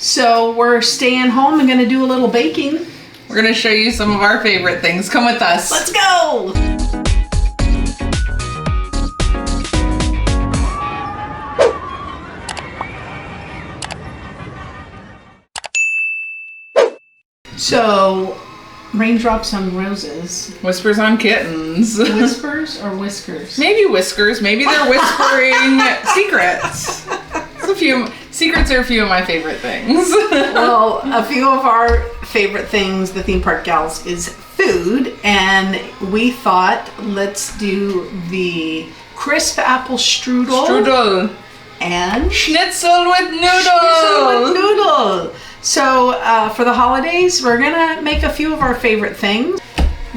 So we're staying home and gonna do a little baking. We're gonna show you some of our favorite things. Come with us. Let's go! So, raindrops on roses. Whispers on kittens. Whispers or whiskers? Maybe whiskers. Maybe they're whispering secrets. Secrets are a few of my favorite things. Well, a few of our favorite things, the theme park gals, is food. And we thought, let's do the crisp apple strudel. Strudel. And Schnitzel with noodle. Schnitzel with noodle. So for the holidays, we're gonna make a few of our favorite things.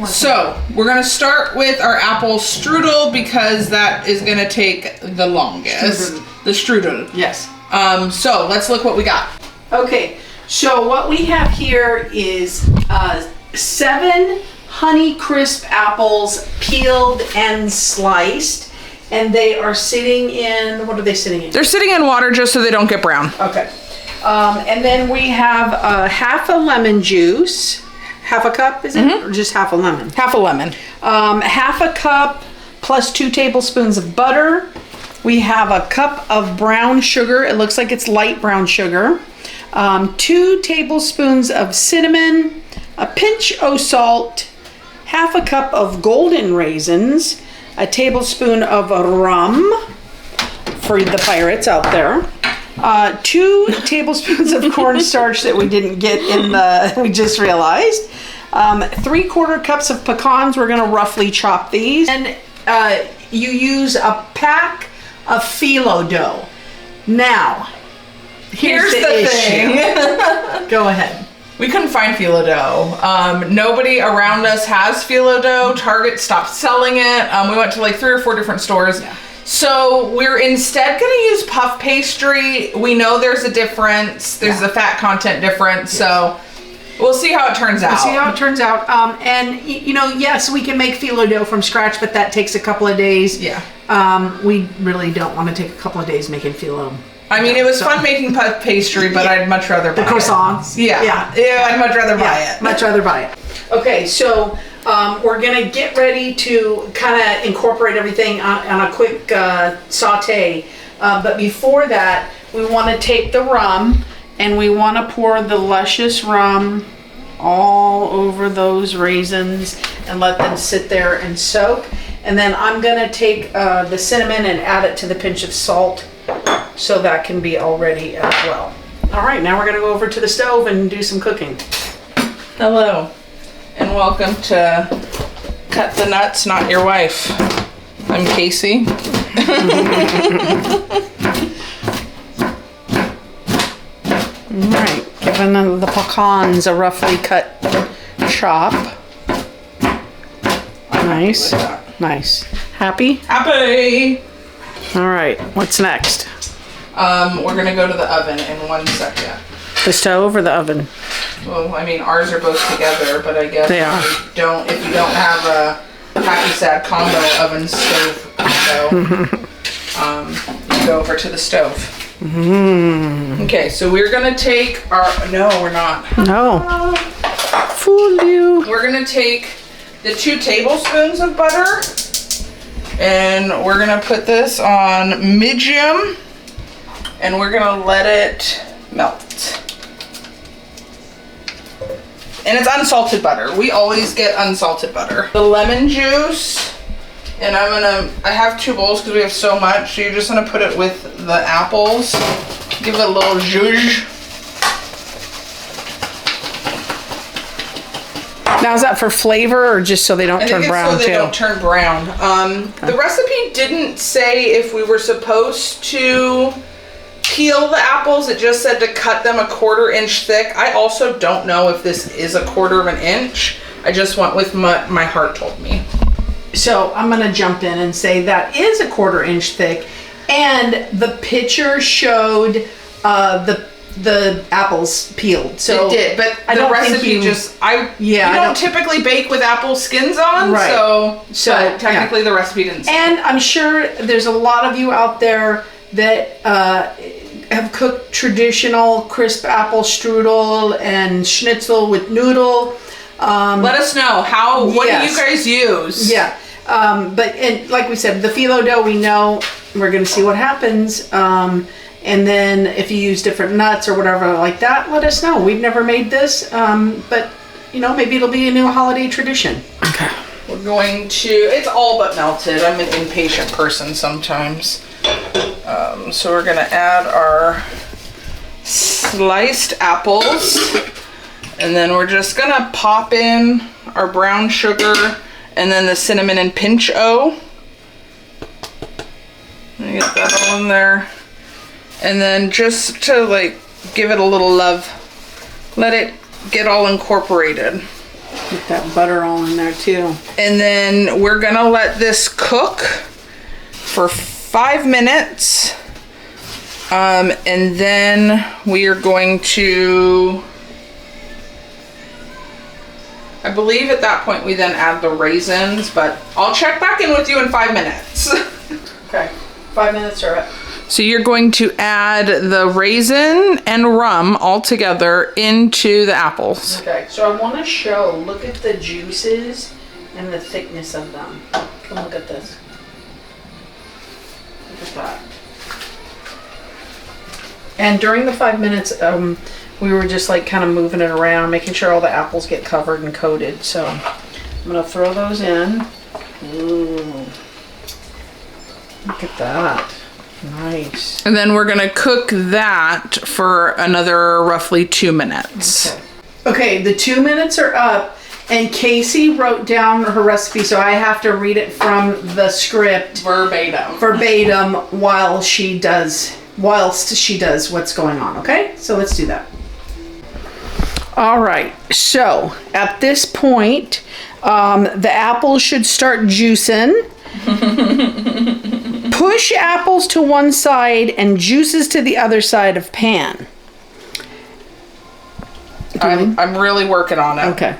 So we're gonna start with our apple strudel because that is gonna take the longest. Strudel. The strudel. Yes. So let's look what we got. Okay, so what we have here is 7 Honey Crisp apples peeled and sliced, and they are sitting in, what are they sitting in? They're sitting in water just so they don't get brown. Okay. And then we have half a lemon juice. Half a cup, is it? Or just half a lemon? Half a lemon. Half a cup plus 2 tablespoons of butter. We have a cup of brown sugar. It looks like it's light brown sugar. 2 tablespoons of cinnamon, a pinch of salt, half a cup of golden raisins, a tablespoon of rum for the pirates out there. 2 tablespoons of cornstarch that we didn't get in we just realized. 3/4 cups of pecans. We're gonna roughly chop these. And you use a pack of phyllo dough. Now, here's the thing. Go ahead. We couldn't find phyllo dough. Nobody around us has phyllo dough. Target stopped selling it. We went to like 3 or 4 different stores. Yeah. So we're instead gonna use puff pastry. We know there's a difference. There's a fat content difference. Yes. So we'll see how it turns out. We'll see how it turns out. And you know, yes, we can make phyllo dough from scratch, but that takes a couple of days. Yeah. We really don't want to take a couple of days making phyllo. I mean, it was fun making puff pastry, but I'd much rather buy the croissants. Yeah, I'd much rather buy it. Much rather buy it. Okay, so we're gonna get ready to kind of incorporate everything on a quick saute. But before that, we want to take the rum and we want to pour the luscious rum all over those raisins and let them sit there and soak. And then I'm gonna take the cinnamon and add it to the pinch of salt, so that can be all ready as well. All right, now we're gonna go over to the stove and do some cooking. Hello, and welcome to Cut the Nuts, Not Your Wife. I'm Casey. All right, giving the pecans a roughly cut chop. Nice, nice. Happy? Happy! All right, what's next? We're gonna go to the oven in 1 second. The stove or the oven? Well, I mean, ours are both together, but I guess they are. If you don't have a happy sad combo oven stove combo, you go over to the stove. Okay, so we're gonna take no, we're not. No. Fooled you. We're gonna take the 2 tablespoons of butter, and we're gonna put this on medium, and we're gonna let it melt. And it's unsalted butter. We always get unsalted butter. The lemon juice, and I have 2 bowls because we have so much, so you're just gonna put it with the apples. Give it a little zhuzh. Now is that for flavor or just so they don't turn brown too? So they don't turn brown. The recipe didn't say if we were supposed to peel the apples. It just said to cut them 1/4 inch thick. I also don't know if this is 1/4 inch. I just went with what my heart told me. So I'm gonna jump in and say that is 1/4 inch thick, and the picture showed the apples peeled. So it did, but the recipe you don't typically bake with apple skins on, right? So technically the recipe didn't say. And I'm sure there's a lot of you out there that have cooked traditional crisp apple strudel and schnitzel with noodle. Let us know what do yes. you guys use? Yeah. And like we said, the phyllo dough, we know we're going to see what happens. And then if you use different nuts or whatever like that, let us know. We've never made this, but you know, maybe it'll be a new holiday tradition. Okay. We're going to, it's all but melted. I'm an impatient person sometimes. So we're gonna add our sliced apples, and then we're just gonna pop in our brown sugar and then the cinnamon and pinch o. Get that all in there. And then just to like give it a little love, let it get all incorporated. Get that butter all in there too. And then we're gonna let this cook for 5 minutes. And then we are going to, I believe at that point we then add the raisins, but I'll check back in with you in 5 minutes. Okay, 5 minutes are up. So you're going to add the raisin and rum all together into the apples. Okay, so I want to show, look at the juices and the thickness of them. Come look at this. Look at that. And during the 5 minutes, we were just like kind of moving it around, making sure all the apples get covered and coated. So I'm gonna throw those in. Ooh, look at that. Nice. And then we're gonna cook that for another roughly 2 minutes. Okay, the 2 minutes are up, and Kc wrote down her recipe, so I have to read it from the script verbatim whilst she does what's going on. Okay, so let's do that. All right, so at this point, the apples should start juicing. Push apples to one side and juices to the other side of pan. I'm really working on it. Okay.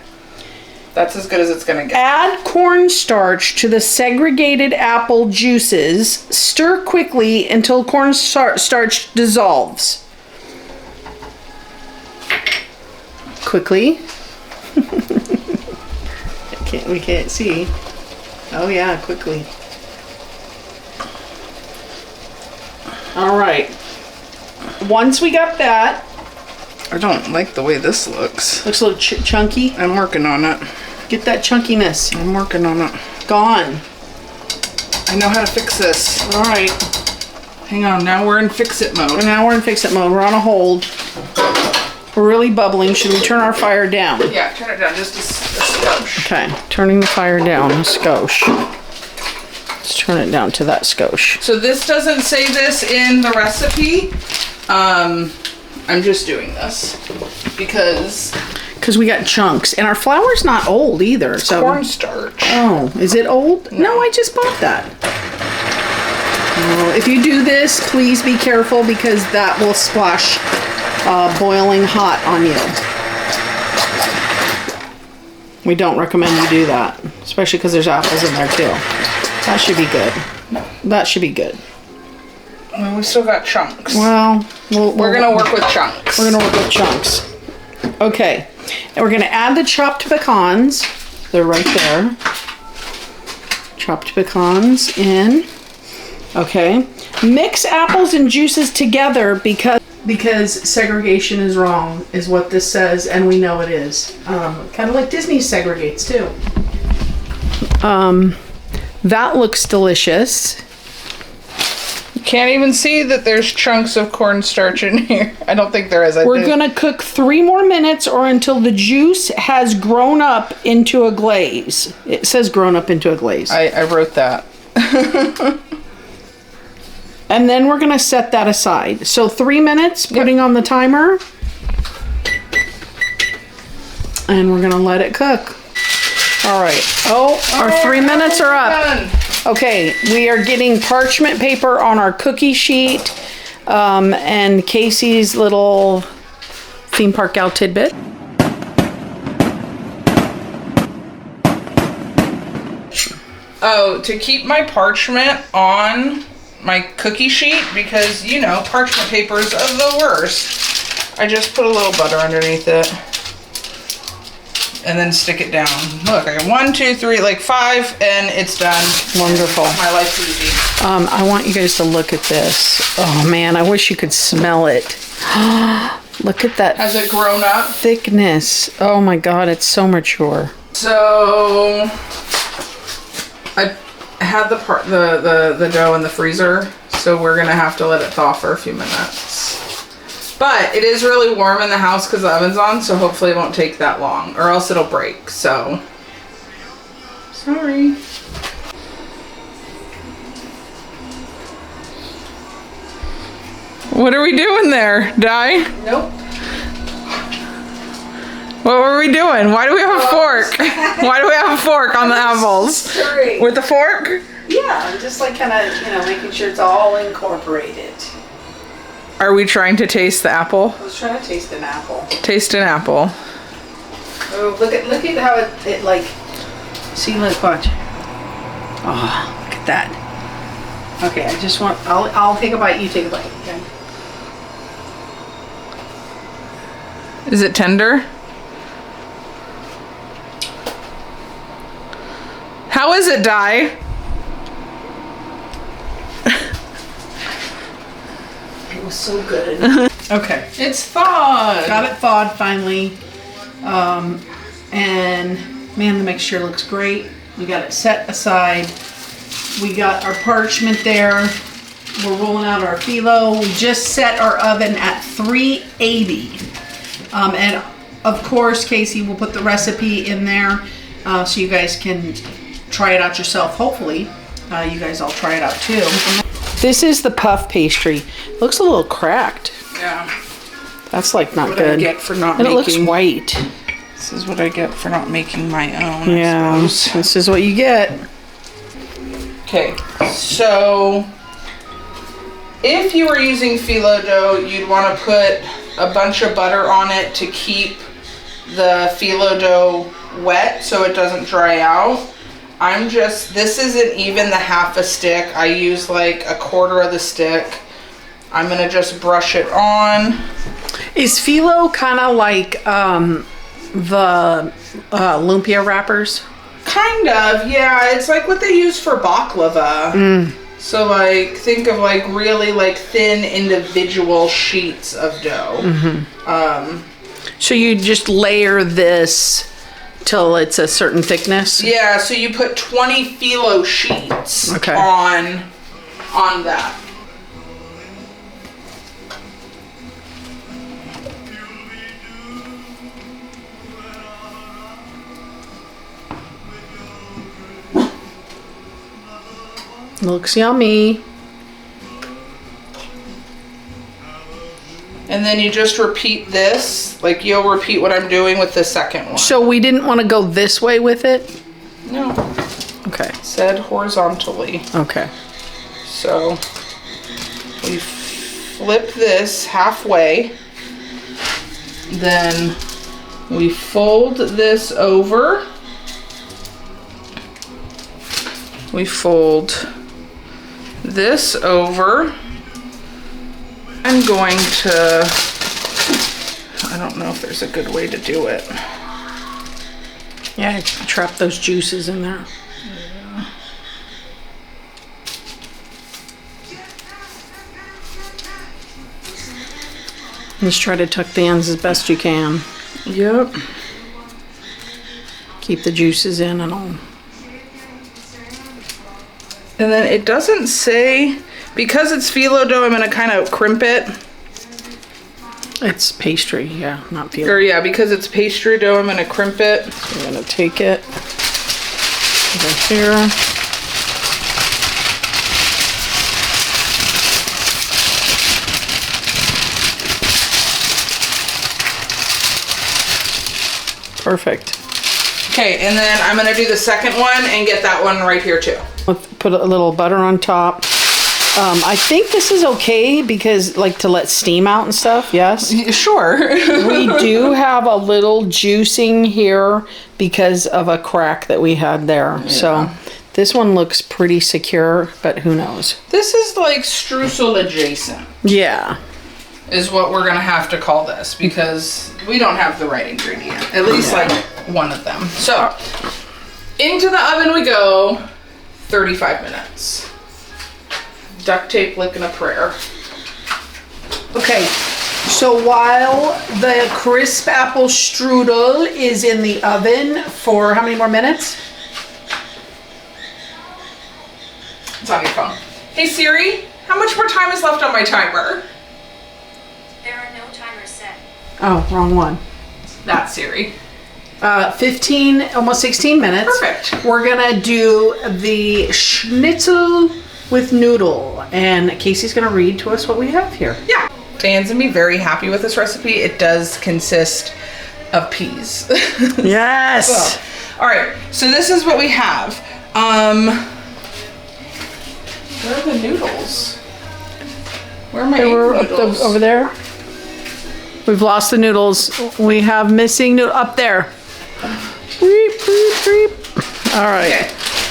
That's as good as it's gonna get. Add cornstarch to the segregated apple juices. Stir quickly until cornstarch dissolves. Quickly. We can't see. Oh yeah, quickly. All right. Once we got that. I don't like the way this looks. Looks a little chunky. I'm working on it. Get that chunkiness. I'm working on it. Gone. I know how to fix this. All right. Hang on, now we're in fix-it mode. Now we're in fix-it mode. We're on a hold. We're really bubbling. Should we turn our fire down? Yeah, turn it down just a skosh. Okay, turning the fire down a skosh. Let's turn it down to that skosh. So this doesn't say this in the recipe. I'm just doing this because we got chunks, and our flour's not old either. So cornstarch. Oh, is it old? No, I just bought that. Oh, if you do this, please be careful because that will splash boiling hot on you. We don't recommend you do that, especially because there's apples in there too. That should be good. That should be good. Well, we still got chunks. Well, we're gonna work with chunks. We're gonna work with chunks. Okay, and we're gonna add the chopped pecans. They're right there. Chopped pecans in. Okay. Mix apples and juices together because segregation is wrong, is what this says, and we know it is. Kind of like Disney segregates too. That looks delicious. Can't even see that there's chunks of cornstarch in here. I don't think there is. We're gonna cook 3 more minutes or until the juice has grown up into a glaze. It says grown up into a glaze. I wrote that. And then we're gonna set that aside. So 3 minutes, putting on the timer. And we're gonna let it cook. All right. Oh, our 3 minutes are up. Done. Okay, we are getting parchment paper on our cookie sheet and Casey's little theme park gal tidbit. Oh, to keep my parchment on my cookie sheet because, you know, parchment papers are the worst. I just put a little butter underneath it and then stick it down. Look, I got 1, 2, 3, like 5, and it's done. Wonderful. My life's easy. I want you guys to look at this. Oh man, I wish you could smell it. Look at that. Has it grown up? Thickness. Oh my God, it's so mature. So I had the dough in the freezer, so we're gonna have to let it thaw for a few minutes. But it is really warm in the house because the oven's on, so hopefully it won't take that long, or else it'll break. So sorry. What are we doing there, Di? Nope. What were we doing? Why do we have a fork? Why do we have a fork on the apples? Stirring. With a fork? Yeah, just like kind of, you know, making sure it's all incorporated. Are we trying to taste the apple? I was trying to taste an apple. Taste an apple. Oh, look at how it like. See, look, watch. Oh, look at that. Okay, I just want. I'll take a bite. You take a bite. Okay. Is it tender? How is it, Di? It was so good. Okay. It's thawed. Got it thawed finally. And man, the mixture looks great. We got it set aside. We got our parchment there. We're rolling out our phyllo. We just set our oven at 380. And of course, Casey will put the recipe in there so you guys can try it out yourself. Hopefully, you guys all try it out too. This is the puff pastry. Looks a little cracked. Yeah. That's like not What good. I get for not and making. it looks white. This is what I get for not making my own. Yeah, I suppose. this is what you get. Okay, so if you were using phyllo dough, you'd want to put a bunch of butter on it to keep the phyllo dough wet so it doesn't dry out. This isn't even the half a stick. I use like a quarter of the stick. I'm gonna just brush it on. Is phyllo kind of like the lumpia wrappers? Kind of, yeah. It's like what they use for baklava. So like, think of like really like thin individual sheets of dough. So you just layer this till it's a certain thickness? Yeah, so you put 20 phyllo sheets Okay. on that. Looks yummy. And then you just repeat this, like you'll repeat what I'm doing with the second one. So we didn't want to go this way with it? No, Okay. said horizontally. Okay. So we flip this halfway, then we fold this over. We fold this over. I'm going to, I don't know if there's a good way to do it. Yeah, trap those juices in there. Just try to tuck the ends as best you can. Yep. Keep the juices in and all. And then it doesn't say, because it's phyllo dough, I'm going to kind of crimp it. It's pastry, yeah, not phyllo. Or yeah, because it's pastry dough, I'm going to crimp it. I'm gonna take it over here. Perfect. Okay, and then I'm gonna do the second one and get that one right here too. Put a little butter on top. I think this is okay because, like, to let steam out and stuff, yes? Sure. We do have a little juicing here because of a crack that we had there. Yeah. So This one looks pretty secure, but who knows? This is like streusel adjacent, Yeah. is what we're gonna have to call this, because we don't have the right ingredient. At least like one of them. So, into the oven we go, 35 minutes. Duct tape licking a prayer. Okay, so while the crisp apple strudel is in the oven for how many more minutes? It's on your phone. Hey Siri, how much more time is left on my timer? There are no timers set. Oh, wrong one. Not Siri. 15, almost 16 minutes. Perfect. We're gonna do the Schnitzel with Noodle, and Casey's gonna read to us what we have here. Yeah. Diane's gonna be very happy with this recipe. It does consist of peas. Yes. So, all right, so this is what we have. Where are the noodles? Where are my egg noodles? Over there. We've lost the noodles. We have missing noodle up there. Beep, beep, beep. All right. Okay.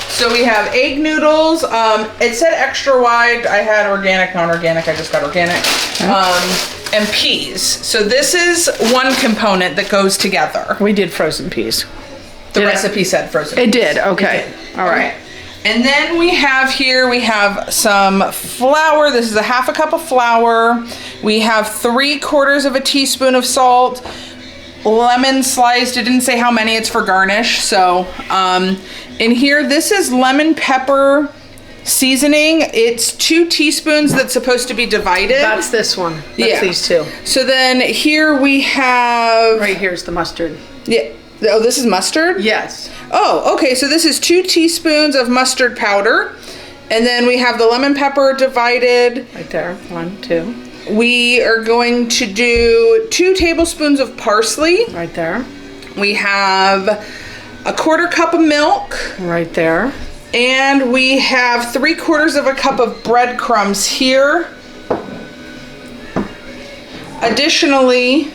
So we have egg noodles. It said extra wide. I had organic, non-organic. I just got organic. And peas. So this is one component that goes together. We did frozen peas. The recipe said frozen. It did. Okay. All right. Okay. And then we have some flour. This is a half a cup of flour. We have 3/4 of a teaspoon of salt. Lemon sliced. It didn't say how many. It's for garnish. So in here, this is lemon pepper seasoning. It's 2 teaspoons that's supposed to be divided. That's this one. That's these two. So then here we have... Right here's the mustard. Yeah. Oh, this is mustard? Yes. Oh, okay. So this is 2 teaspoons of mustard powder. And then we have the lemon pepper divided. Right there. 1, 2. We are going to do 2 tablespoons of parsley. Right there. We have 1/4 cup of milk. Right there. And we have 3/4 of a cup of breadcrumbs here. Additionally,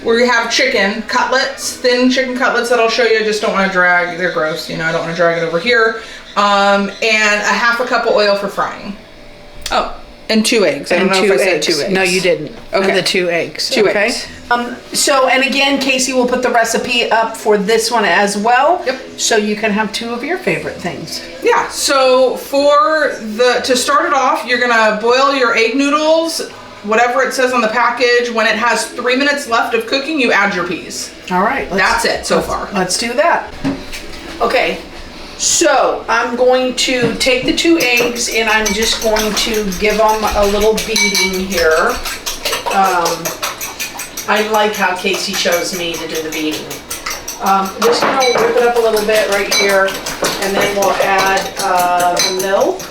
we have chicken cutlets, thin chicken cutlets that I'll show you. I just don't want to drag, they're gross, you know, I don't want to drag it over here. And a half a cup of oil for frying. Oh, and 2 eggs. I don't know if I said 2 eggs. No, you didn't. Okay. And the 2 eggs. 2 okay? eggs. So, and again, Casey will put the recipe up for this one as well. Yep. So you can have 2 of your favorite things. Yeah, so to start it off, you're gonna boil your egg noodles, whatever it says on the package. When it has 3 minutes left of cooking, you add your peas. All right. That's it so far. Let's do that. Okay. So I'm going to take the 2 eggs and I'm just going to give them a little beating here. I like how Casey chose me to do the beating. Just gonna whip it up a little bit right here, and then we'll add the milk.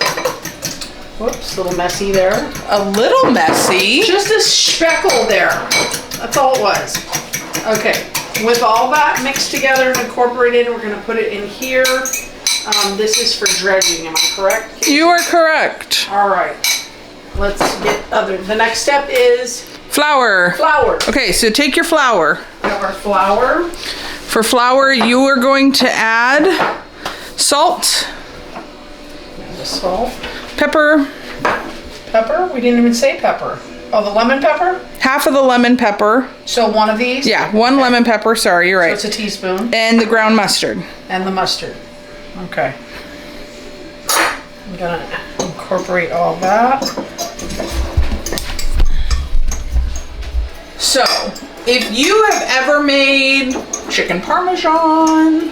Whoops, a little messy there. A little messy. Just a speckle there. That's all it was. Okay, with all that mixed together and incorporated, we're gonna put it in here. This is for dredging, am I correct, Casey? You are correct. All right, let's get the next step is Flour. flour. Okay, so take your flour. We have our flour. For flour, you are going to add salt, And the salt. pepper, Pepper? We didn't even say pepper. Oh, the lemon pepper? half of the lemon pepper. So one of these? Yeah, 1 lemon pepper, sorry, you're So right. it's a teaspoon. And the ground mustard. And the mustard. Okay. I'm gonna incorporate all that. So, if you have ever made chicken parmesan,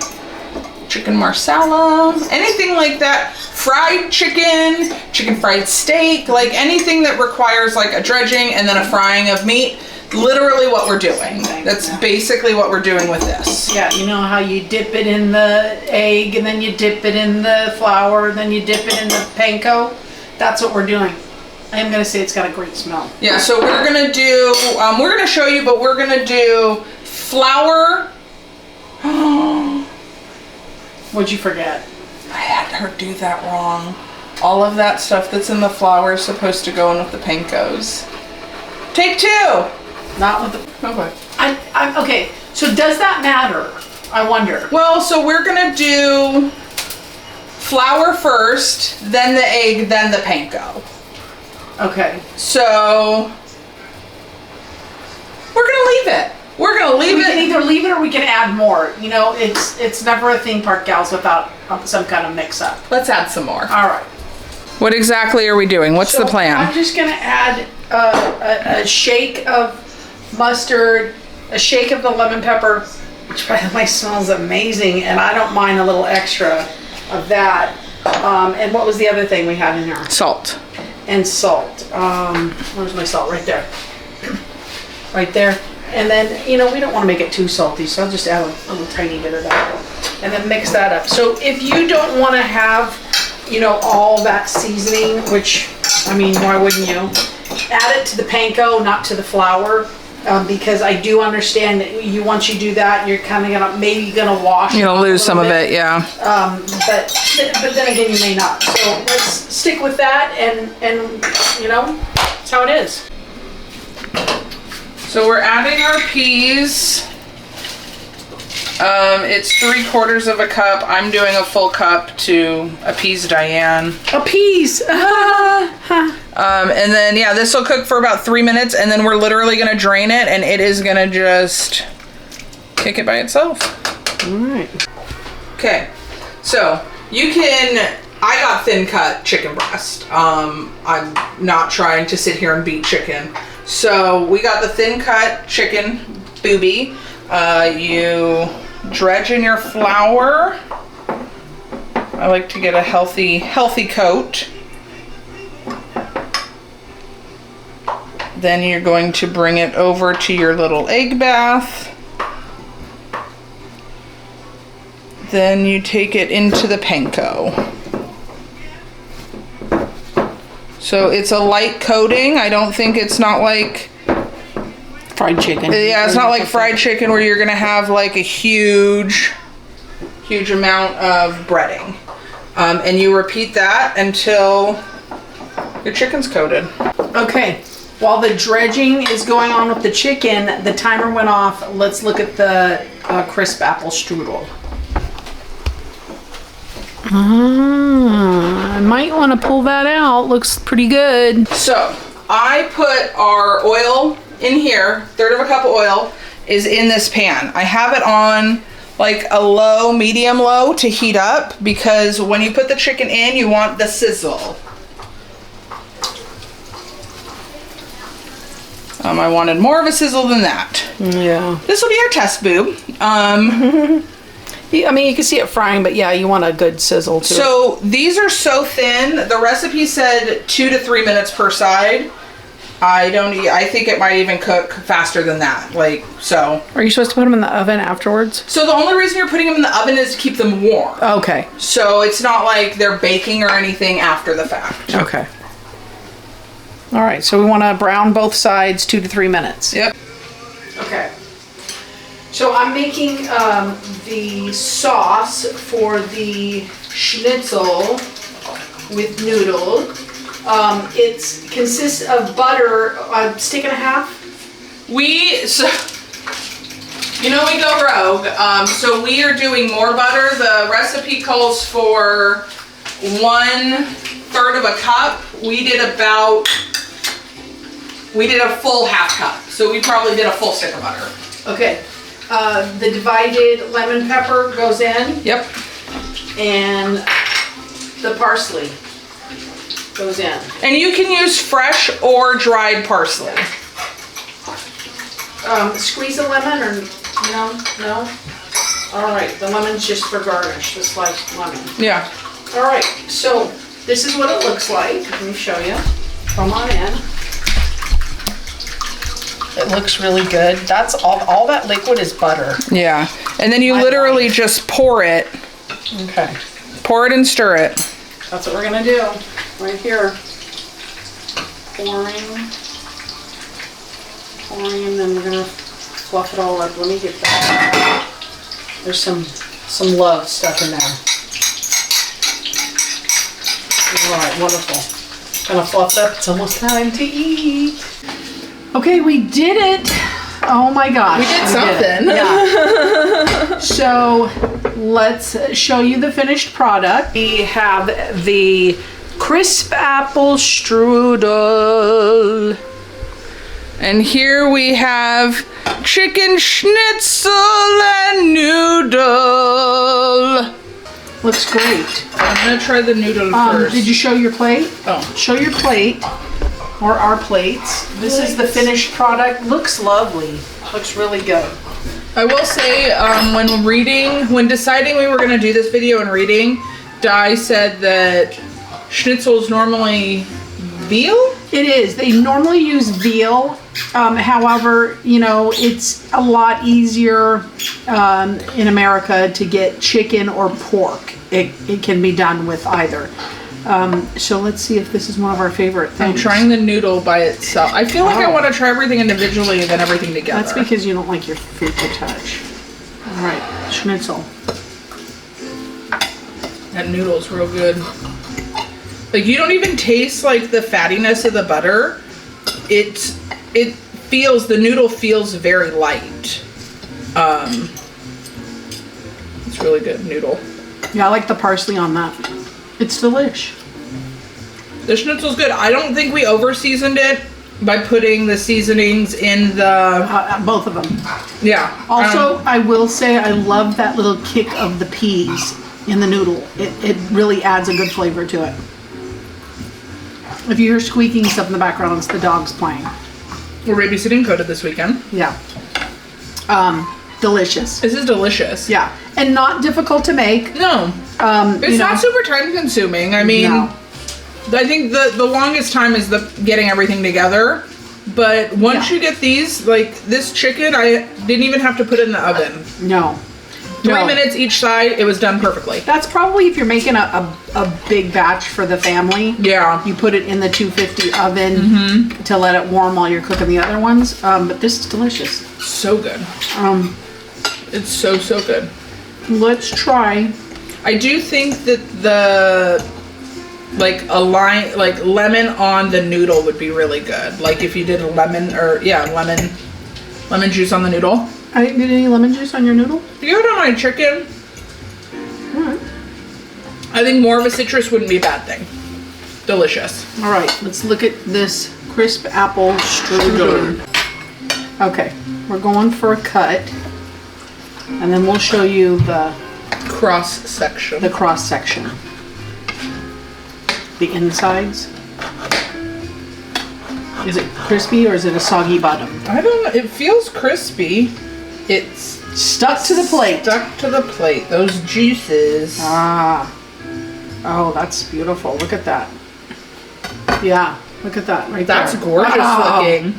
chicken marsala, anything like that, fried chicken, chicken fried steak, like anything that requires like a dredging and then a frying of meat, literally what we're doing. That's basically what we're doing with this. Yeah, you know how you dip it in the egg and then you dip it in the flour, then you dip it in the panko? That's what we're doing. I am gonna say it's got a great smell. Yeah, so we're gonna do, we're gonna show you, but we're gonna do flour. What'd you forget? I had her do that wrong. All of that stuff that's in the flour is supposed to go in with the pankos. Take 2. Not with the... Okay. Okay, so does that matter? I wonder. Well, so we're gonna do flour first, then the egg, then the panko. Okay. So we're gonna leave it. We're gonna leave We it. can either leave it or we can add more. You know, it's never a theme park, gals, without some kind of mix up. Let's add some more. All right. What exactly are we doing? What's the plan? I'm just gonna add a shake of mustard, a shake of the lemon pepper, which by the way smells amazing, and I don't mind a little extra of that. And what was the other thing we had in here? Salt. And salt. Where's my salt? Right there. Right there. And then, you know, we don't want to make it too salty, so I'll just add a little tiny bit of that. And then mix that up. So if you don't want to have, you know, all that seasoning, which, I mean, why wouldn't you? Add it to the panko, not to the flour. Because I do understand that once you do that, you're kind of gonna wash. You're gonna lose some of it, yeah. But then again, you may not. So let's stick with that, and you know, that's how it is. So we're adding our peas. It's 3/4 of a cup. I'm doing a full cup to appease Diane. Appease. And then, yeah, this will cook for about 3 minutes, and then we're literally gonna drain it, and it is gonna just kick it by itself. All right. Okay, so I got thin cut chicken breast. I'm not trying to sit here and beat chicken. So we got the thin cut chicken booby. You dredge in your flour. I like to get a healthy coat. Then you're going to bring it over to your little egg bath. Then you take it into the panko. So it's a light coating. I don't think it's not like Fried chicken. Yeah, it's not like fried chicken where you're gonna have like a huge amount of breading. And you repeat that until your chicken's coated. Okay. While the dredging is going on with the chicken, the timer went off. Let's look at the crisp apple strudel. I might want to pull that out. Looks pretty good. So I put our oil in here. 1/3 of a cup of oil is in this pan. I have it on like a medium low to heat up, because when you put the chicken in, you want the sizzle. I wanted more of a sizzle than that. Yeah. This will be our test boob. I mean, you can see it frying, but yeah, you want a good sizzle too. So these are so thin. The recipe said 2 to 3 minutes per side. I think it might even cook faster than that. Like, so. Are you supposed to put them in the oven afterwards? So the only reason you're putting them in the oven is to keep them warm. Okay. So it's not like they're baking or anything after the fact. Okay. All right, so we want to brown both sides 2 to 3 minutes. Yep. Okay. So I'm making the sauce for the Schnitzel with Noodle. It consists of butter, a stick and a half. We go rogue. So we are doing more butter. The recipe calls for 1/3 of a cup. We did a full half cup. So we probably did a full stick of butter. Okay. The divided lemon pepper goes in. Yep. And the parsley goes in. And you can use fresh or dried parsley. Squeeze a lemon or no? All right, the lemon's just for garnish, the sliced lemon. Yeah. All right, so this is what it looks like. Let me show you. Come on in. It looks really good. That's all that liquid is butter. Yeah. And then you literally just pour it. Okay. Pour it and stir it. That's what we're gonna do. Right here. Pouring, and then we're gonna fluff it all up. Let me get that. There's some love stuff in there. All right, wonderful. Gonna fluff it up. It's almost time to eat. Okay, we did it. Oh my gosh. We did something. Yeah. So let's show you the finished product. We have the crisp apple strudel. And here we have chicken schnitzel and noodle. Looks great. I'm gonna try the noodle first. Did you show your plate? Oh. Show your plate, or our plates. This is the finished product. Looks lovely. Looks really good. I will say, when deciding we were gonna do this video and reading, Di said that schnitzel's normally veal? It is. They normally use veal. However, you know, it's a lot easier in America to get chicken or pork. It can be done with either. So let's see if this is one of our favorite things. I'm trying the noodle by itself. I feel like I want to try everything individually and then everything together. That's because you don't like your food to touch. All right, schnitzel. That noodle's real good. Like, you don't even taste like the fattiness of the butter. The noodle feels very light. It's really good noodle. Yeah, I like the parsley on that. It's delish. The schnitzel's good. I don't think we over seasoned it by putting the seasonings in the Both of them. yeah. Also, I will say I love that little kick of the peas in the noodle. It really adds a good flavor to it. If you hear squeaking stuff in the background, it's the dogs playing. We're babysitting Coda this weekend. Yeah. Delicious. This is delicious. Yeah. And not difficult to make. No. It's not super time consuming. I mean, No. I think the longest time is getting everything together. But once you get these, like this chicken, I didn't even have to put it in the oven. No. 20 minutes each side, it was done perfectly. That's probably if you're making a big batch for the family. Yeah. You put it in the 250 oven to let it warm while you're cooking the other ones. But this is delicious. So good. It's so good. Let's try. I do think that lemon on the noodle would be really good. Like if you did a lemon juice on the noodle. I didn't get any lemon juice on your noodle. You go on my chicken. Alright. I think more of a citrus wouldn't be a bad thing. Delicious. Alright, let's look at this crisp apple strudel. Okay, we're going for a cut. And then we'll show you the Cross section. cross section. The insides. Is it crispy or is it a soggy bottom? I don't know. It feels crispy. It's Stuck to the plate. stuck to the plate. Those juices. Ah. Oh, that's beautiful. Look at that. Yeah, look at that right That's there. gorgeous looking.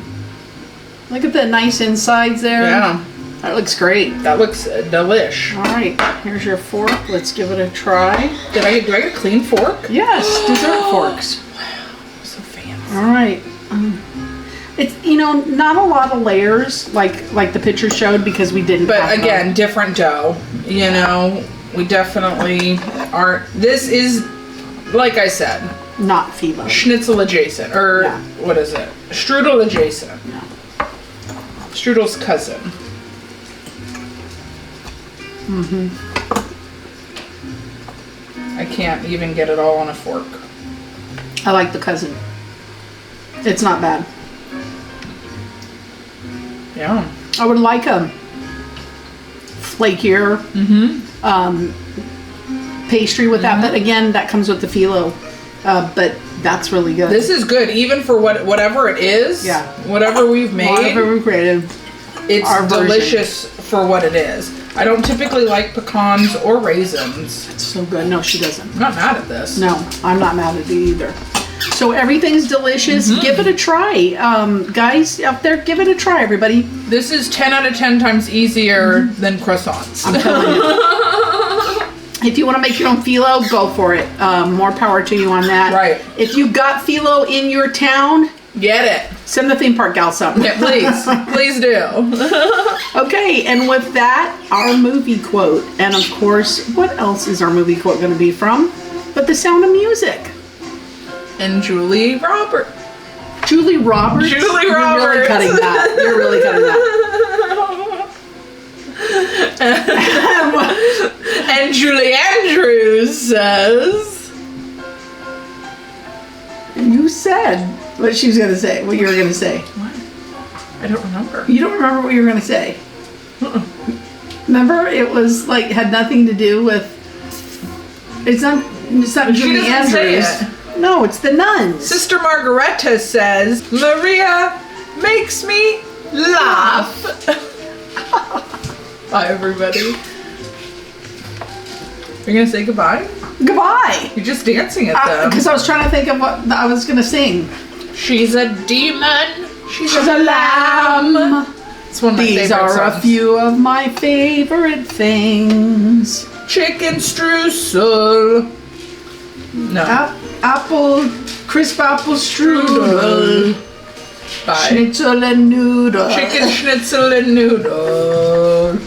Look at the nice insides there. Yeah. That looks great. That looks delish. All right, here's your fork. Let's give it a try. Do I get a clean fork? Yes, dessert forks. So fancy. All right. It's, you know, not a lot of layers like the picture showed because we didn't But have again, different dough. You know, we definitely aren't. This is, like I said, not phyllo. Schnitzel adjacent. Or Yeah. what is it? Strudel adjacent. Yeah. Strudel's cousin. I can't even get it all on a fork. I like the cousin. It's not bad. Yeah. I would like a flakier pastry with that, but again, that comes with the phyllo. But that's really good. This is good, even for whatever it is. Yeah. Whatever we've made, Whatever we created. it's our version. delicious for what it is. I don't typically like pecans or raisins. It's so good. No, she doesn't. I'm not mad at this. No, I'm not mad at it either. So everything's delicious. Give it a try. Guys out there, give it a try, everybody. This is 10 out of 10 times easier than croissants. I'm telling you. If you want to make your own phyllo, go for it. More power to you on that. Right. If you got phyllo in your town, Get it. send the theme park gal something. Yeah, please. Please do. Okay, and with that, our movie quote. And of course, what else is our movie quote going to be from? But The Sound of Music. And Julie Roberts. Julie Roberts? Julie You're really Roberts. cutting that. You're really cutting that. And Julie Andrews says, You said what she was gonna say. What you were gonna say. I don't remember. You don't remember what you were gonna say. Remember, it was like had nothing to do with. It's not She Julie doesn't say Andrews. it. No, it's the nuns. Sister Margareta says, Maria makes me laugh. Bye, everybody. You're gonna say goodbye? Goodbye. You're just dancing at them. Because I was trying to think of what I was gonna sing. She's a demon. She's a lamb. It's one of my These favorite are songs. a few of my favorite things. Chicken streusel. No. Apple, crisp apple strudel. Bye. Schnitzel and noodle. Chicken schnitzel and noodle.